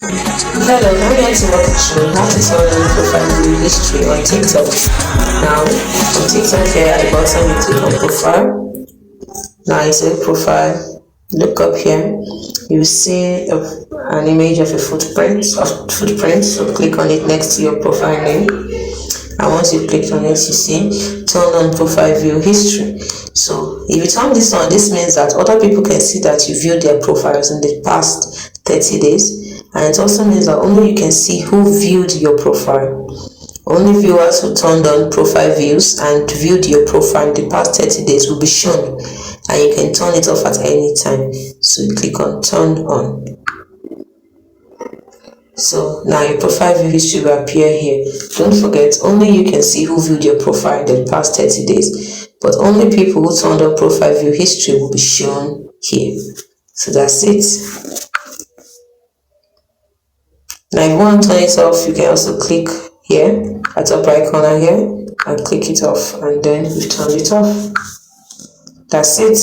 Hello, I'm here to walk you how to turn on profile view history on TikTok. Now, on TikTok here at the bottom, you click on profile. Now, you say profile. Look up here. You see an image of a footprint. So click on it next to your profile name. And once you click on it, you see turn on profile view history. So if you turn this on, this means that other people can see that you viewed their profiles in the past 30 days. And it also means that only you can see who viewed your profile. Only viewers who turned on profile views and viewed your profile in the past 30 days will be shown. And you can turn it off at any time. So you click on turn on. So now your profile view history will appear here. Don't forget, only you can see who viewed your profile in the past 30 days, but only people who turned on profile view history will be shown here. So that's it. Now if you want to turn it off, you can also click here at top right corner here and click it off, and then you turn it off. That's it.